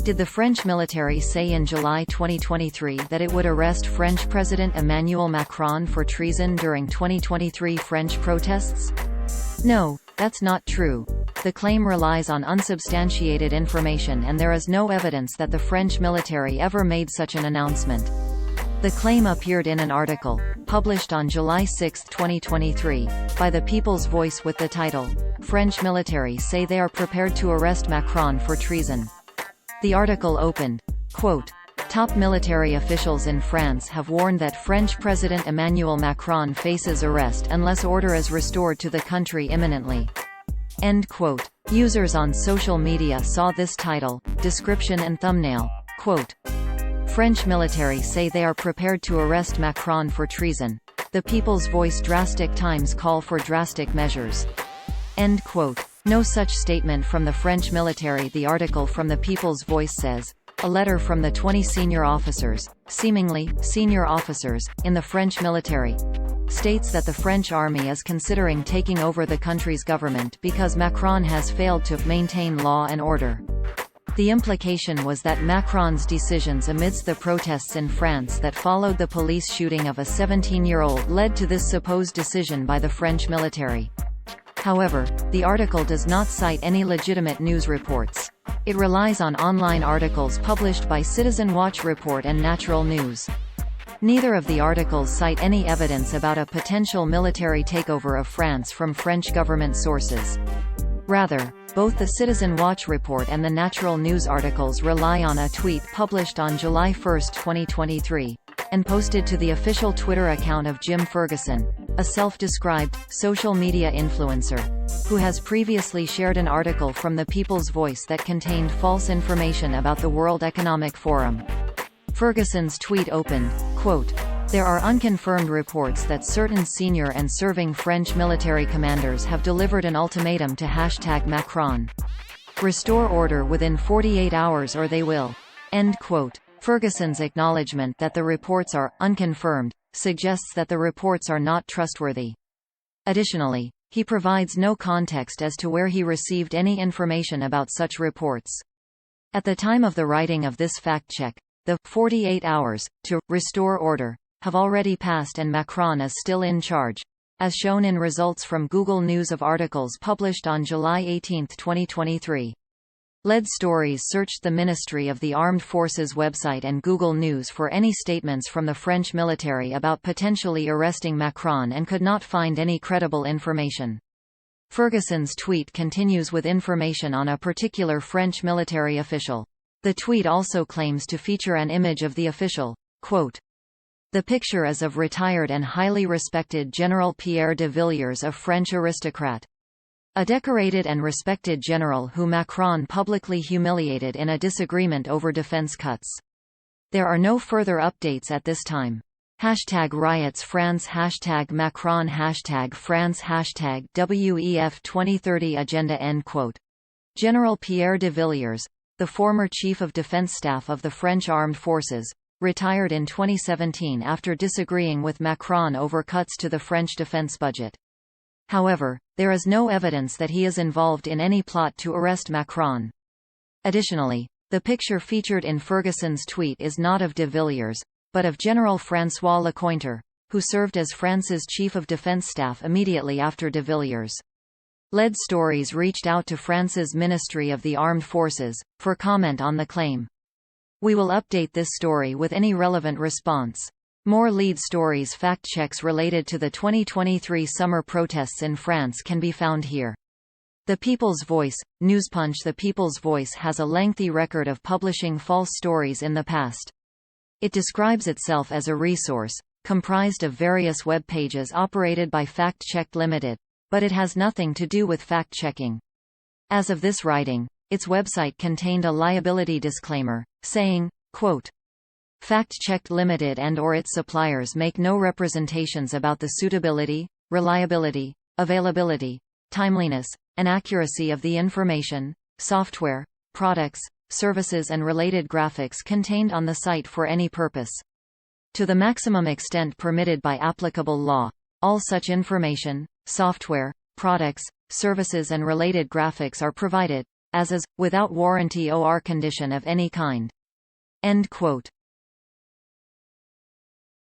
Did the French military say in July 2023 that it would arrest French President Emmanuel Macron for treason during 2023 French protests? No, that's not true. The claim relies on unsubstantiated information, and there is no evidence that the French military ever made such an announcement. The claim appeared in an article, published on July 6, 2023, by The People's Voice with the title, "French military say they are prepared to arrest Macron for treason." The article opened, quote, "Top military officials in France have warned that French President Emmanuel Macron faces arrest unless order is restored to the country imminently." End quote. Users on social media saw this title, description and thumbnail, quote, "French military say they are prepared to arrest Macron for treason. The People's Voice drastic times call for drastic measures." End quote. No such statement from the French military. The article from The People's Voice says, "A letter from the 20 senior officers, seemingly senior officers, in the French military, states that the French army is considering taking over the country's government because Macron has failed to maintain law and order." The implication was that Macron's decisions amidst the protests in France that followed the police shooting of a 17-year-old led to this supposed decision by the French military. However, the article does not cite any legitimate news reports. It relies on online articles published by Citizen Watch Report and Natural News. Neither of the articles cite any evidence about a potential military takeover of France from French government sources. Rather, both the Citizen Watch Report and the Natural News articles rely on a tweet published on July 1, 2023, and posted to the official Twitter account of Jim Ferguson, a self-described social media influencer, who has previously shared an article from The People's Voice that contained false information about the World Economic Forum. Ferguson's tweet opened, quote, "There are unconfirmed reports that certain senior and serving French military commanders have delivered an ultimatum to #Macron. Restore order within 48 hours or they will." End quote. Ferguson's acknowledgement that the reports are unconfirmed suggests that the reports are not trustworthy. Additionally, he provides no context as to where he received any information about such reports. At the time of the writing of this fact-check, the 48 hours to restore order have already passed and Macron is still in charge, as shown in results from Google News of articles published on July 18, 2023. Lead Stories searched the Ministry of the Armed Forces website and Google News for any statements from the French military about potentially arresting Macron and could not find any credible information. Ferguson's tweet continues with information on a particular French military official. The tweet also claims to feature an image of the official, quote, "The picture is of retired and highly respected General Pierre de Villiers, a French aristocrat. A decorated and respected general who Macron publicly humiliated in a disagreement over defense cuts. There are no further updates at this time. #RIOTS France #Macron #France #WEF 2030 Agenda." End quote. General Pierre de Villiers, the former Chief of Defense Staff of the French Armed Forces, retired in 2017 after disagreeing with Macron over cuts to the French defense budget. However, there is no evidence that he is involved in any plot to arrest Macron. Additionally, the picture featured in Ferguson's tweet is not of de Villiers, but of General François Lecointre, who served as France's Chief of Defense Staff immediately after de Villiers. Lead Stories reached out to France's Ministry of the Armed Forces for comment on the claim. We will update this story with any relevant response. More Lead Stories fact-checks related to the 2023 summer protests in France can be found here. The People's Voice, Newspunch. The People's Voice has a lengthy record of publishing false stories in the past. It describes itself as a resource, comprised of various web pages operated by Fact Check Limited, but it has nothing to do with fact-checking. As of this writing, its website contained a liability disclaimer, saying, quote, "Fact Check Limited and/or its suppliers make no representations about the suitability, reliability, availability, timeliness, and accuracy of the information, software, products, services and related graphics contained on the site for any purpose. To the maximum extent permitted by applicable law, all such information, software, products, services and related graphics are provided, as is, without warranty or condition of any kind. End quote.